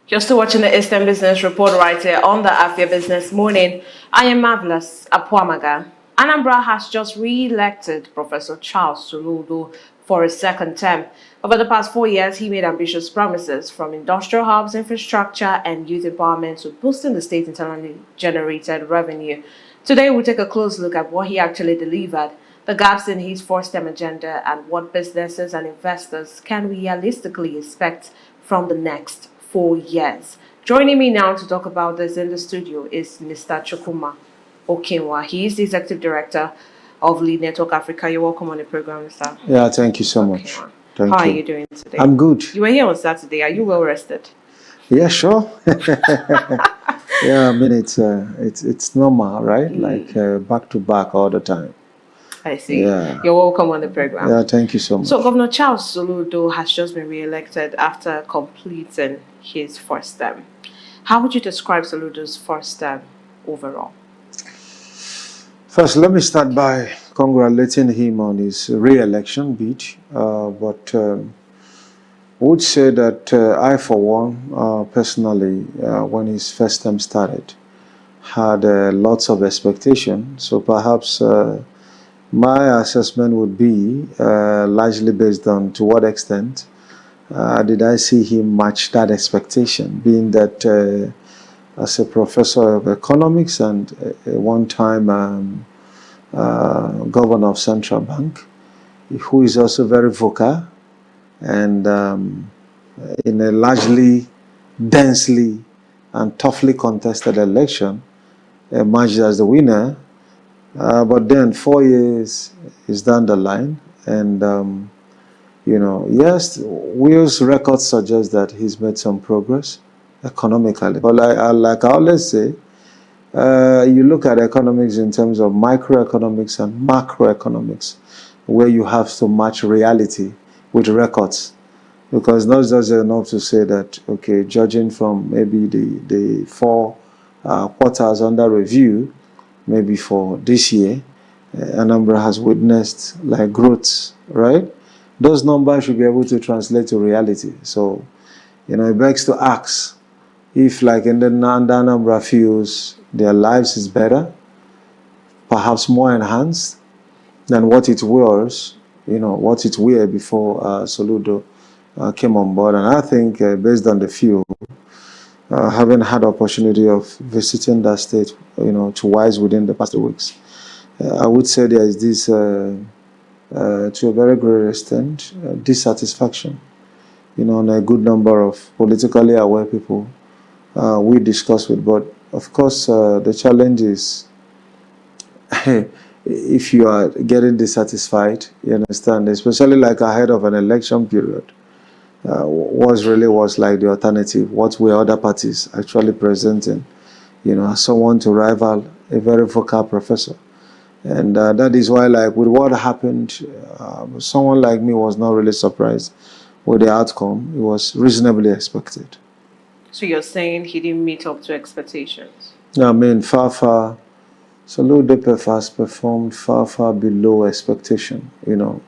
You're still watching the Eastern Business Report right here on the Afia Business Morning. I am Marvelous Apuamaga. Anambra has just re-elected Professor Charles Chukwuma for a second term. Over the past 4 years, he made ambitious promises from industrial hubs, infrastructure, and youth empowerment to boosting the state internally generated revenue. Today, we'll take a close look at what he actually delivered, the gaps in his four-term agenda, and what businesses and investors can realistically expect from the next 4 years. Joining me now to talk about this in the studio is Mr. Chukwuma Okenwa. He is the Executive Director of Lead Network Africa. You're welcome on the program, Mr. Yeah, thank you so much. Thank How you. are you doing today? I'm good. You were here on Saturday. Are you well rested? Yeah, sure. Yeah, I mean it's normal, right? Like back to back all the time. I see. Yeah. You're welcome on the program. Yeah, thank you so much. So Governor Charles Soludo has just been re-elected after completing his first term. How would you describe Soludo's first term overall? First, let me start by congratulating him on his re-election bid. But would say that I, for one, personally, when his first term started, had lots of expectation. So perhaps my assessment would be largely based on to what extent did I see him match that expectation, being that as a professor of economics and one-time governor of Central Bank, who is also very vocal and in a largely, densely and toughly contested election, emerged as the winner. But then 4 years is down the line, and you know, yes, Will's records suggest that he's made some progress economically. But like I always say, you look at economics in terms of microeconomics and macroeconomics, where you have to match reality with records. Because not just enough to say that, okay, judging from maybe the four quarters under review, maybe for this year, Anambra has witnessed like growth, right? Those numbers should be able to translate to reality. So, you know, it begs to ask if like in the Anambra feels their lives is better, perhaps more enhanced than what it was, you know, what it were before Soludo came on board. And I think based on the few, having had the opportunity of visiting that state, you know, twice within the past 2 weeks, I would say there is this, to a very great extent, dissatisfaction, you know, on a good number of politically aware people we discuss with. But of course, the challenge is if you are getting dissatisfied, you understand, especially like ahead of an election period, was like the alternative. What were other parties actually presenting? You know, someone to rival a very vocal professor. And that is why, like, with what happened, someone like me was not really surprised with the outcome. It was reasonably expected. So you're saying he didn't meet up to expectations? I mean, Soludo has performed far below expectation. You know,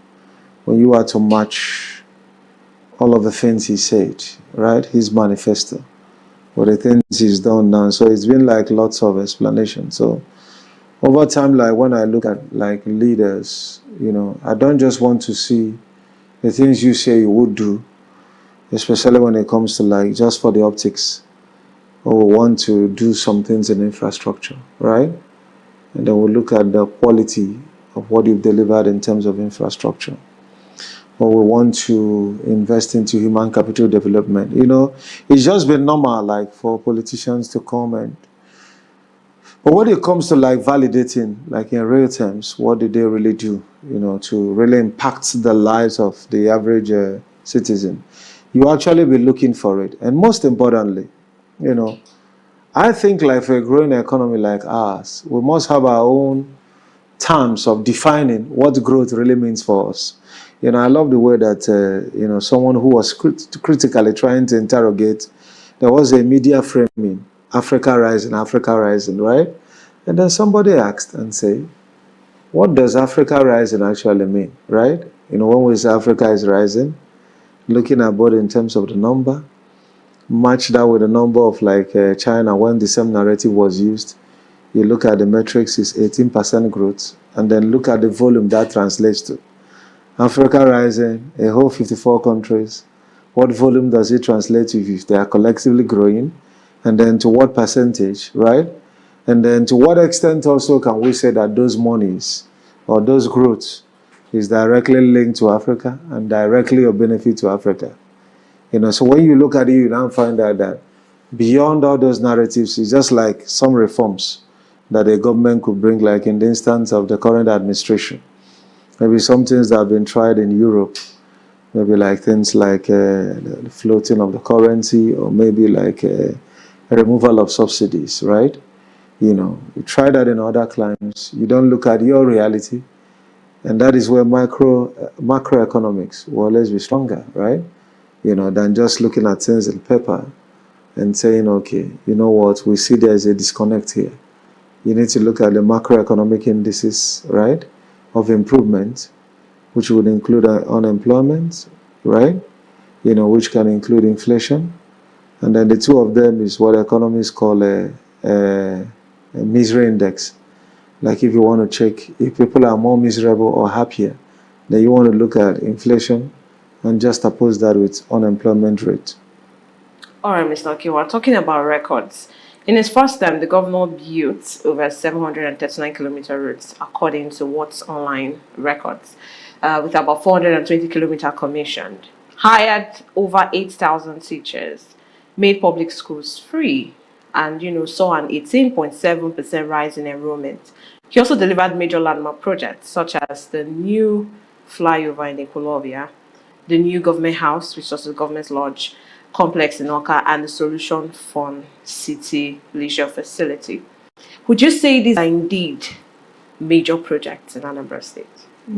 when you are to match all of the things he said, right? His manifesto, or the things he's done now. So it's been like lots of explanation. So over time, like when I look at like leaders, you know, I don't just want to see the things you say you would do, especially when it comes to like just for the optics, or we want to do some things in infrastructure, right? And then we'll look at the quality of what you've delivered in terms of infrastructure. Or we want to invest into human capital development. You know, it's just been normal, like, for politicians to come and... But when it comes to, like, validating, like, in real terms, what did they really do, you know, to really impact the lives of the average citizen, you actually be looking for it. And most importantly, you know, I think, like, for a growing economy like ours, we must have our own terms of defining what growth really means for us. You know, I love the way that, you know, someone who was critically trying to interrogate, there was a media framing, Africa rising, right? And then somebody asked and said, what does Africa rising actually mean, right? You know, when we say Africa is rising, looking at both in terms of the number match that with the number of like China when the same narrative was used. You look at the metrics, is 18% growth, and then look at the volume that translates to. Africa rising, a whole 54 countries. What volume does it translate to if they are collectively growing? And then to what percentage, right? And then to what extent also can we say that those monies or those growths is directly linked to Africa and directly of benefit to Africa? So when you look at it, you now find out that beyond all those narratives, it's just like some reforms that a government could bring, like in the instance of the current administration. Maybe some things that have been tried in Europe, maybe like things like the floating of the currency, or maybe like a removal of subsidies, right? You try that in other climes. You don't look at your reality, and that is where macroeconomics will always be stronger, right? Than just looking at things in paper and saying, okay, you know what, we see there's a disconnect here. You need to look at the macroeconomic indices, right, of improvement, which would include unemployment, right, which can include inflation. And then the two of them is what economists call a misery index. Like if you want to check if people are more miserable or happier, then you want to look at inflation and just oppose that with unemployment rate. All right, Mr. Okenwa, talking about records. In his first term, the governor built over 739-kilometer routes, according to What's Online records, with about 420-kilometer commissioned, hired over 8,000 teachers, made public schools free, and saw an 18.7% rise in enrollment. He also delivered major landmark projects such as the new flyover in Ecolovia, the new government house, which was the government lodge complex in Oka, and the Solution Fund City Leisure Facility. Would you say these are indeed major projects in Anambra State?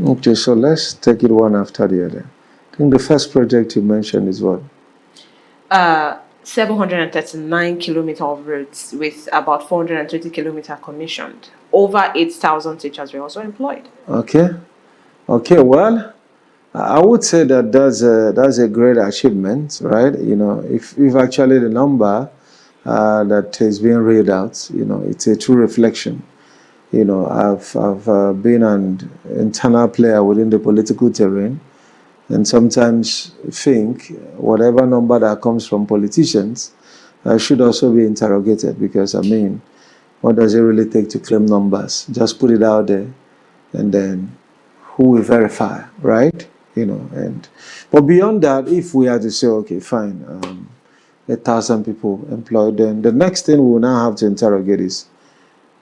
Okay, so let's take it one after the other. I think the first project you mentioned is what? 739-kilometer of roads with about 420-kilometer commissioned. Over 8,000 teachers were also employed. Okay, well, I would say that that's a great achievement, right? If actually the number that is being read out, it's a true reflection. I've been an internal player within the political terrain, and sometimes think whatever number that comes from politicians should also be interrogated, because what does it really take to claim numbers? Just put it out there, and then who will verify, right? But beyond that, if we had to say, okay, fine, 1,000 people employed, then the next thing we will now have to interrogate is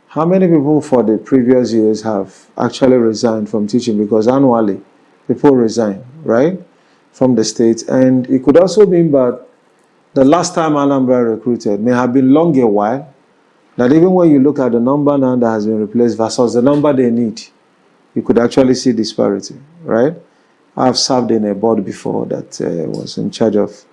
how many people for the previous years have actually resigned from teaching, because annually people resign, right, from the state. And it could also mean that the last time Anambra recruited may have been long a while, that even when you look at the number now that has been replaced versus the number they need, you could actually see disparity, right? I've served in a board before that was in charge of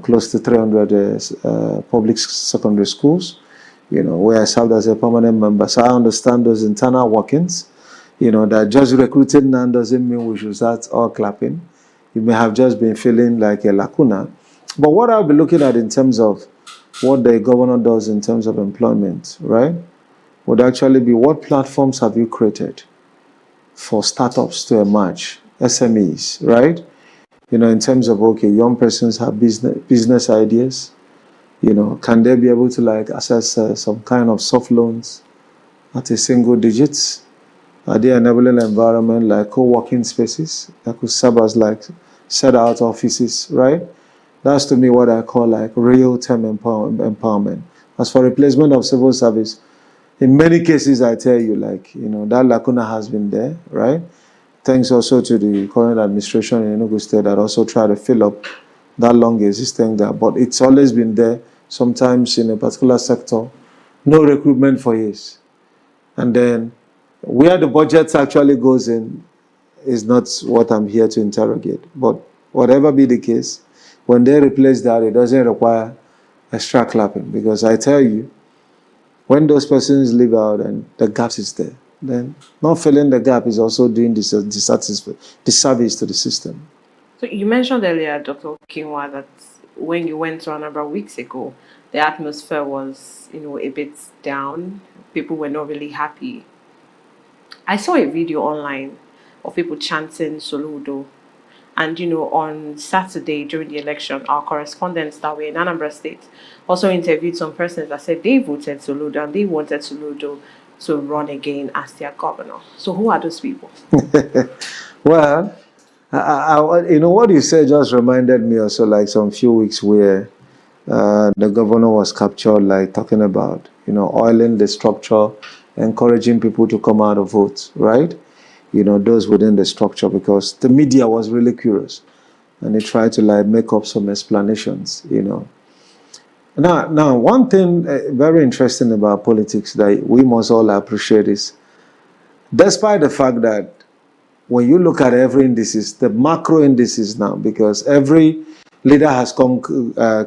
close to 300 public secondary schools, where I served as a permanent member. So I understand those internal workings, that just recruiting now doesn't mean we should start all clapping. You may have just been feeling like a lacuna. But what I'll be looking at in terms of what the governor does in terms of employment, right, would actually be what platforms have you created for startups to emerge, SMEs, right? In terms of, okay, young persons have business ideas, can they be able to access some kind of soft loans at a single digits? Are there enabling environment like co-working spaces that could serve as set out offices, right? That's to me what I call real-time empowerment. As for replacement of civil service, in many cases, I tell you, that lacuna has been there, right? Thanks also to the current administration in Enugu State that also try to fill up that long existing gap. But it's always been there, sometimes in a particular sector, no recruitment for years. And then where the budget actually goes in is not what I'm here to interrogate. But whatever be the case, when they replace that, it doesn't require extra clapping. Because I tell you, when those persons leave out and the gap is there, then not filling the gap is also doing disservice to the system. So you mentioned earlier, Dr. Okenwa, that when you went to Anambra weeks ago, the atmosphere was, a bit down. People were not really happy. I saw a video online of people chanting Soludo. And on Saturday during the election, our correspondents that were in Anambra State also interviewed some persons that said they voted Soludo and they wanted Soludo to run again as their governor. So who are those people? Well, what you said just reminded me also like some few weeks where the governor was captured, like talking about, oiling the structure, encouraging people to come out and vote, right? Those within the structure, because the media was really curious and they tried to like make up some explanations. Now, one thing very interesting about politics that we must all appreciate is, despite the fact that when you look at every indices, the macro indices now, because every leader has come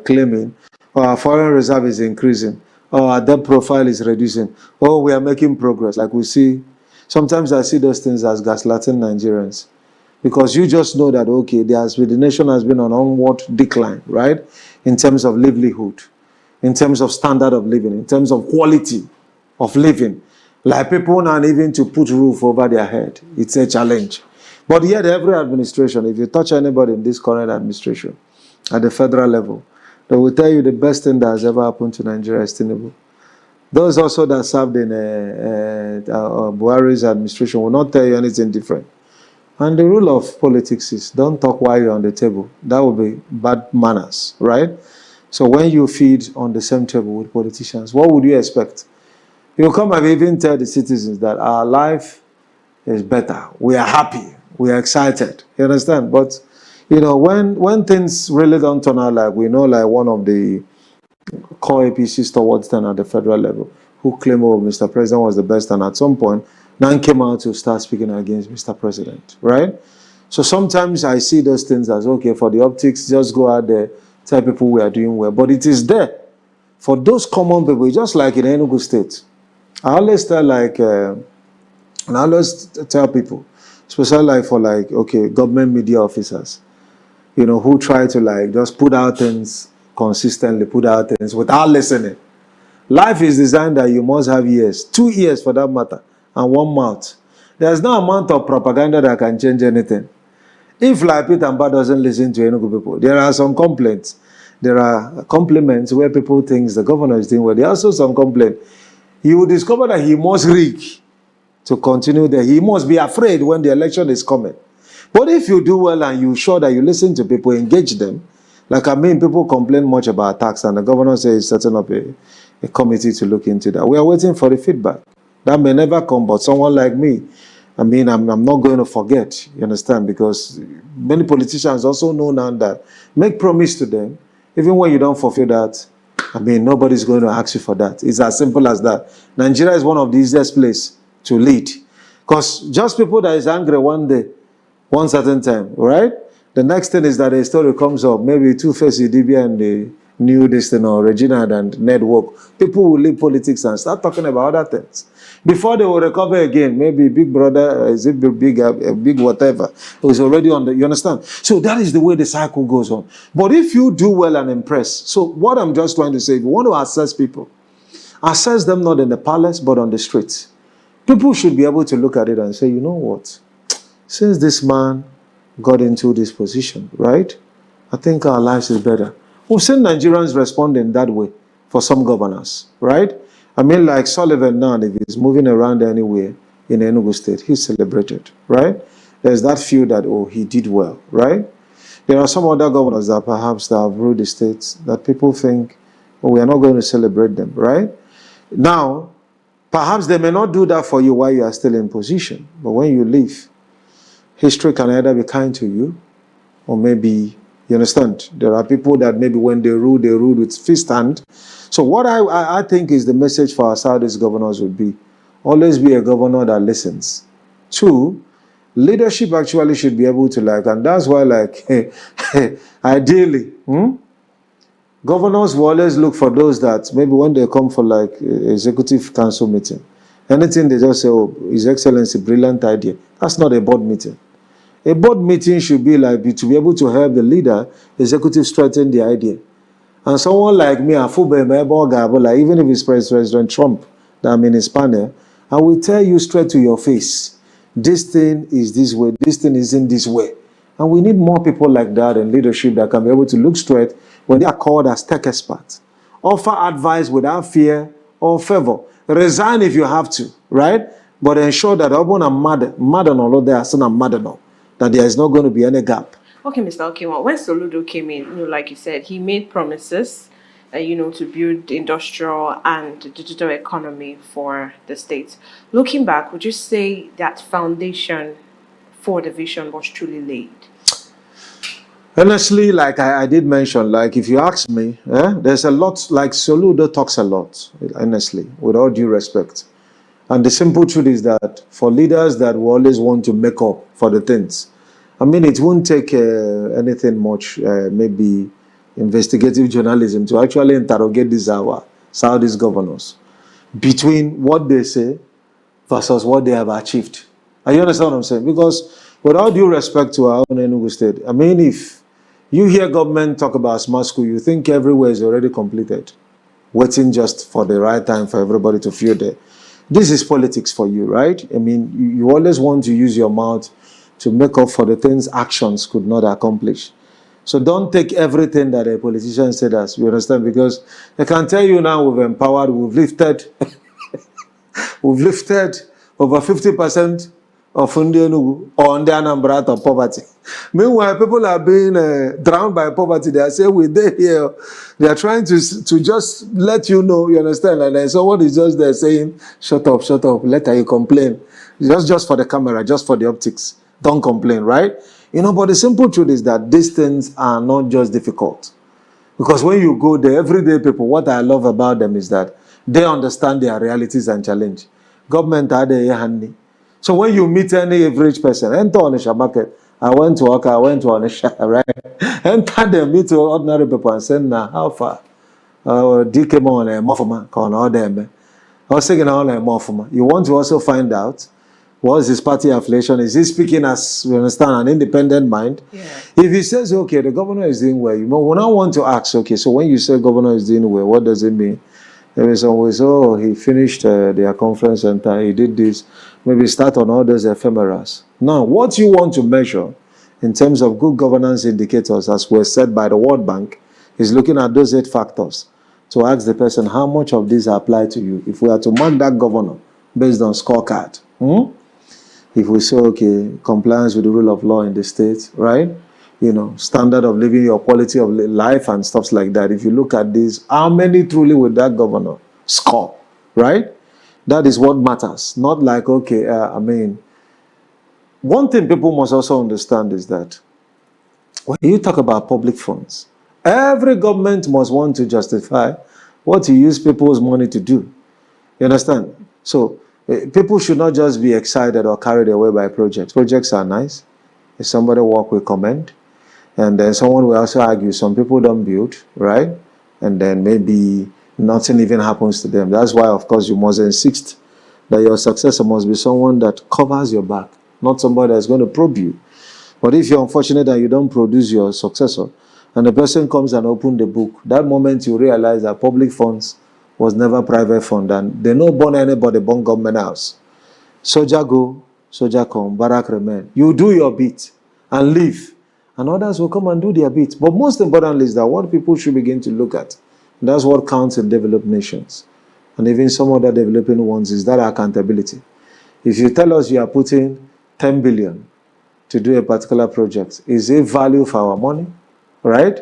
claiming, our foreign reserve is increasing, our debt profile is reducing, we are making progress. Like we see, sometimes I see those things as gaslighting Nigerians, because you just know that, okay, the nation has been on onward decline, right? In terms of livelihood, in terms of standard of living, in terms of quality of living. Like people not even to put roof over their head. It's a challenge. But yet every administration, if you touch anybody in this current administration at the federal level, they will tell you the best thing that has ever happened to Nigeria is Tinubu. Those also that served in Buhari's administration will not tell you anything different. And the rule of politics is don't talk while you're on the table. That will be bad manners, right? So when you feed on the same table with politicians, what would you expect? You come and even tell the citizens that our life is better. We are happy. We are excited. You understand? But, when things really don't turn out like we know, like one of the core APCs towards them at the federal level, who claimed, Mr. President was the best, and at some point, now came out to start speaking against Mr. President, right? So sometimes I see those things as, okay, for the optics, just go out there, tell people we are doing well. But it is there for those common people, just like in Enugu State. I always tell people, especially like for government media officers, who try to just put out things consistently, put out things without listening. Life is designed that you must have ears, 2 ears for that matter, and 1 mouth. There's no amount of propaganda that can change anything. If like Peter Mba doesn't listen to Enugu people, there are some complaints. There are compliments where people think the governor is doing well. There are also some complaints. You will discover that he must rig to continue there. He must be afraid when the election is coming. But if you do well and you show that you listen to people, engage them, people complain much about tax, and the governor says he's setting up a committee to look into that. We are waiting for the feedback. That may never come, but someone like me, I'm not going to forget, you understand, because many politicians also know now that make promise to them, even when you don't fulfill that, nobody's going to ask you for that. It's as simple as that. Nigeria is one of the easiest places to lead. Because just people that is angry one day, one certain time, right? The next thing is that a story comes up, maybe Two-Face Idibia and the new Destiny or Regina and network. People will leave politics and start talking about other things. Before they will recover again, maybe Big Brother, is it big whatever, was already on the, you understand? So that is the way the cycle goes on. But if you do well and impress, so what I'm just trying to say, if you want to assess people, assess them not in the palace, but on the streets. People should be able to look at it and say, you know what, since this man got into this position, right, I think our lives is better. We've seen Nigerians respond in that way for some governors, right? Like Sullivan now, if he's moving around anywhere in Enugu State, he's celebrated, right? There's that feel that, he did well, right? There are some other governors that perhaps that have ruled the states that people think, we are not going to celebrate them, right? Now, perhaps they may not do that for you while you are still in position, but when you leave, history can either be kind to you, or maybe, you understand, there are people that maybe when they rule with fist hand. So what I think is the message for our Southeast governors would be, always be a governor that listens. 2, leadership actually should be able to and that's why ideally, governors will always look for those that maybe when they come for executive council meeting, anything they just say, His Excellency, brilliant idea. That's not a board meeting. A board meeting should be like to be able to help the leader, executive strengthen the idea. And someone like me, like even if it's President Trump, that I'm in his panel, I will tell you straight to your face, this thing is this way, this thing isn't this way. And we need more people like that in leadership that can be able to look straight when they are called as tech experts. Offer advice without fear or favor. Resign if you have to, right? But ensure that that there is not going to be any gap. Okay, Mr. Okenwa, when Soludo came in, like you said, he made promises, to build industrial and digital economy for the state. Looking back, would you say that foundation for the vision was truly laid? Honestly, like I did mention, like if you ask me, there's a lot, like Soludo talks a lot, honestly, with all due respect. And the simple truth is that for leaders that will always want to make up for the things, I mean, it won't take anything much, maybe investigative journalism to actually interrogate these Saudis governors between what they say versus what they have achieved. Are you understand what I'm saying? Because with all due respect to our own Enugu State, I mean, if you hear government talk about smart school, you think everywhere is already completed, waiting just for the right time for everybody to feel there. This is politics for you, right? I mean, you always want to use your mouth to make up for the things actions could not accomplish. So don't take everything that a politician said as, you understand? Because I can tell you now we've empowered, we've lifted over 50% of Ndi Anambra out of poverty. Meanwhile, people are being drowned by poverty. They are saying, we're there here. They are trying to just let you know, you understand? And someone is just there saying, shut up, later you complain. Just for the camera, just for the optics. Don't complain, right? But the simple truth is that these things are not just difficult. Because when you go there, everyday people, what I love about them is that they understand their realities and challenge. Government are there handy. So when you meet any average person, enter Onisha market, I went to Oka, I went to Onisha, right? Enter them, meet ordinary people and say, nah, how far? DK on a mofuma, con all them. I was saying all a mofuma. You want to also find out what is his party affiliation? Is he speaking as, you understand, an independent mind? Yeah. If he says, okay, the governor is doing well, we now want to ask, okay, so when you say governor is doing well, what does it mean? There is always, oh, he finished their conference center, he did this, maybe start on all those ephemeras. Now, what you want to measure in terms of good governance indicators, as were said by the World Bank, is looking at those 8 factors to ask the person how much of these apply to you. If we are to mark that governor based on scorecard, if we say, okay, compliance with the rule of law in the state, right? Standard of living, your quality of life and stuff like that. If you look at this, how many truly would that governor score, right? That is what matters. Not like, okay, one thing people must also understand is that when you talk about public funds, every government must want to justify what you use people's money to do. You understand? So people should not just be excited or carried away by projects. Projects are nice. If somebody work, we commend. And then someone will also argue some people don't build, right? And then maybe nothing even happens to them. That's why, of course, you must insist that your successor must be someone that covers your back, not somebody that's going to probe you. But if you're unfortunate that you don't produce your successor, and the person comes and opens the book, that moment you realize that public funds was never private fund, and they no born anybody, born government house. Soldier go, soldier come, barrack remain. You do your bit and leave, and others will come and do their bit. But most importantly is that what people should begin to look at, that's what counts in developed nations, and even some other developing ones, is that accountability. If you tell us you are putting 10 billion to do a particular project, is it value for our money, right?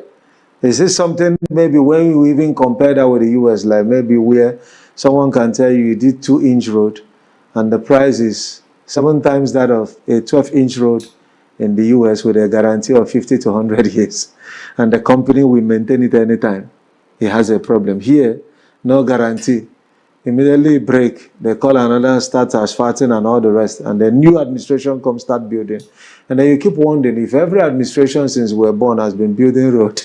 Is this something maybe when you even compare that with the US, like maybe where someone can tell you did 2-inch road and the price is 7 times that of a 12-inch road in the US with a guarantee of 50 to 100 years, and the company will maintain it anytime it has a problem. Here, no guarantee. Immediately break, they call another, start asphalting and all the rest, and the new administration comes, start building. And then you keep wondering if every administration since we're born has been building road.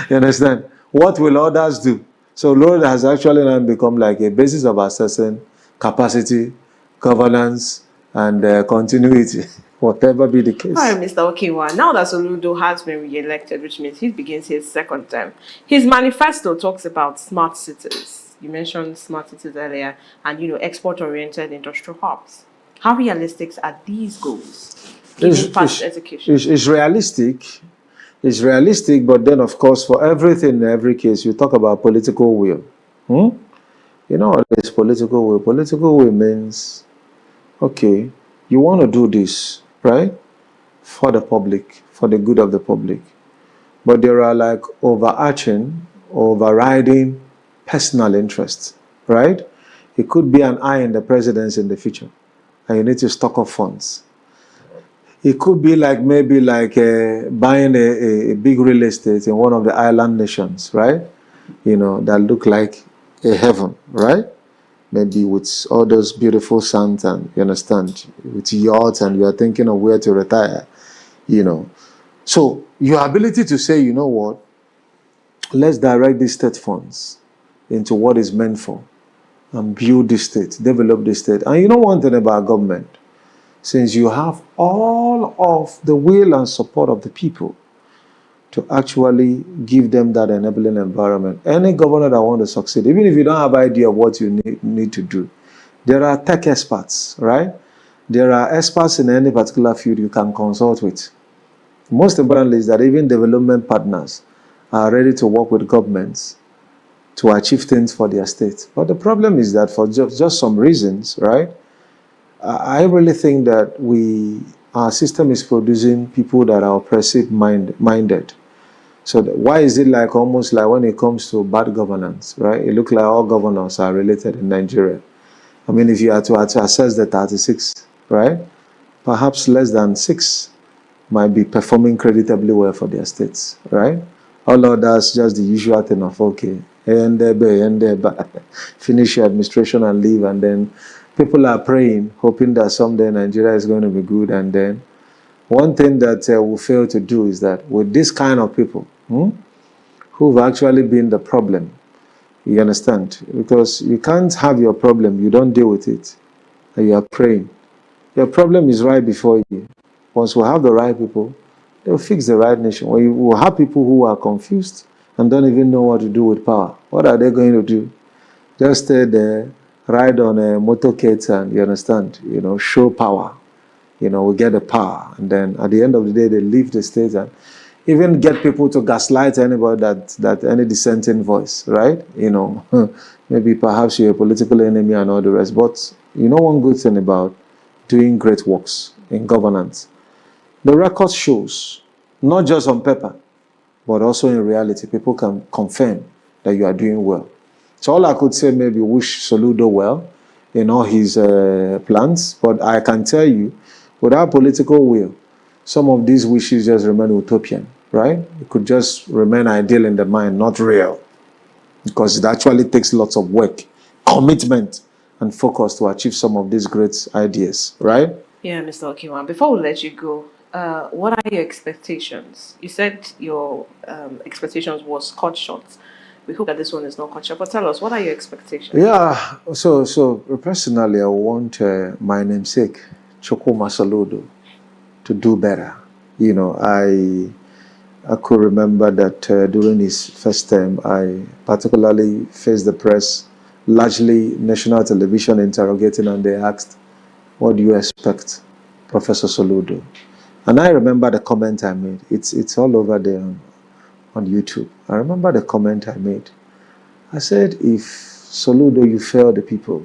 You understand? What will others do? So road has actually now become like a basis of assessing capacity, governance, and continuity, whatever be the case. All right, Mr. Okenwa, now that Soludo has been re-elected, which means he begins his second term, his manifesto talks about smart cities. You mentioned smart cities earlier, and export-oriented industrial hubs. How realistic are these goals, given past execution? It's realistic. It's realistic, but then, of course, for everything in every case, you talk about political will. You know what is political will? Political will means, okay, you want to do this, right? For the public, for the good of the public. But there are like overriding personal interests, right? It could be an eye in the presidency in the future, and you need to stock up funds. It could be like maybe like buying a big real estate in one of the island nations, right? That look like a heaven, right? Maybe with all those beautiful sands, and you understand, with yachts, and you are thinking of where to retire, So your ability to say, you know what, let's direct these state funds into what is meant for, and build the state, develop the state. And you know one thing about government, since you have all of the will and support of the people to actually give them that enabling environment, any governor that wants to succeed, even if you don't have idea of what you need to do, there are tech experts, right? There are experts in any particular field you can consult with. Most importantly is that even development partners are ready to work with governments to achieve things for their state. But the problem is that for just some reasons, right? I really think that our system is producing people that are oppressive minded. So why is it like almost like when it comes to bad governance, right? It looks like all governors are related in Nigeria. I mean, if you are to assess the 36, right? Perhaps less than 6 might be performing creditably well for their states, right? All of that's just the usual thing of, okay, finish your administration and leave, and then people are praying, hoping that someday Nigeria is going to be good. And then one thing that we fail to do is that with this kind of people who've actually been the problem, you understand? Because you can't have your problem, you don't deal with it, and you are praying. Your problem is right before you. Once we have the right people, they'll fix the right nation. When you will have people who are confused and don't even know what to do with power, what are they going to do? Just stay there, ride on a motorcade, and you understand, show power. We get the power, and then at the end of the day, they leave the state and even get people to gaslight anybody that any dissenting voice, right? Maybe perhaps you're a political enemy and all the rest. But one good thing about doing great works in governance, the record shows, not just on paper, but also in reality, people can confirm that you are doing well. So all I could say, maybe wish Soludo well in all his plans, but I can tell you, without political will, some of these wishes just remain utopian, right? It could just remain ideal in the mind, not real, because it actually takes lots of work, commitment, and focus to achieve some of these great ideas, right? Yeah, Mr. Okenwa, before we let you go, what are your expectations? You said your expectations was cut short. We hope that this one is not cut short, but tell us, what are your expectations? Yeah, so personally, I want my namesake, Chukwuma Soludo, to do better. I could remember that during his first term, I particularly faced the press, largely national television, interrogating, and they asked, "What do you expect, Professor Soludo?" And I remember the comment I made. It's all over there on YouTube. I remember the comment I made. I said, if Soludo, you fail the people,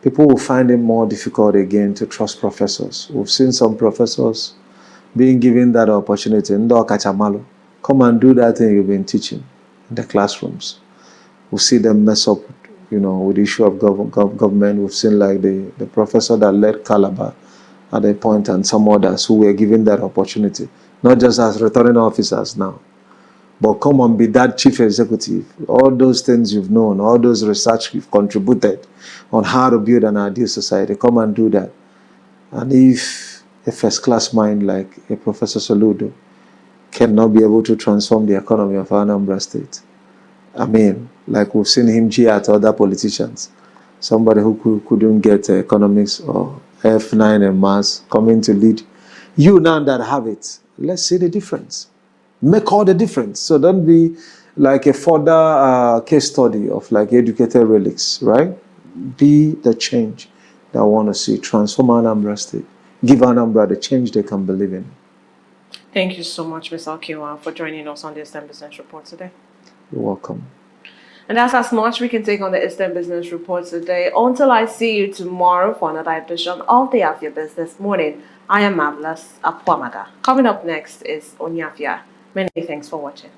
people will find it more difficult again to trust professors. We've seen some professors being given that opportunity. Ndo kachamalo, come and do that thing you've been teaching in the classrooms. We'll see them mess up, with the issue of government. We've seen like the professor that led Calabar at a point, and some others who were given that opportunity, not just as returning officers now, but come and be that chief executive. All those things you've known, all those research you've contributed on how to build an ideal society, come and do that. And if a first-class mind like a Professor Soludo cannot be able to transform the economy of Anambra State, I mean, like we've seen him jeer at other politicians, somebody who couldn't get economics or F9 and maths coming to lead. You now that have it, let's see the difference. Make all the difference. So don't be like a further case study of like educated relics, right? Be the change that I want to see. Transform Anambra State. Give Anambra the change they can believe in. Thank you so much, Mr. Okenwa, for joining us on the Eastern Business Report today. You're welcome. And that's as much we can take on the Eastern Business Report today. Until I see you tomorrow for another edition of the Afia Business Morning, I am Marvelous Apuamaga. Coming up next is Afia. Many thanks for watching.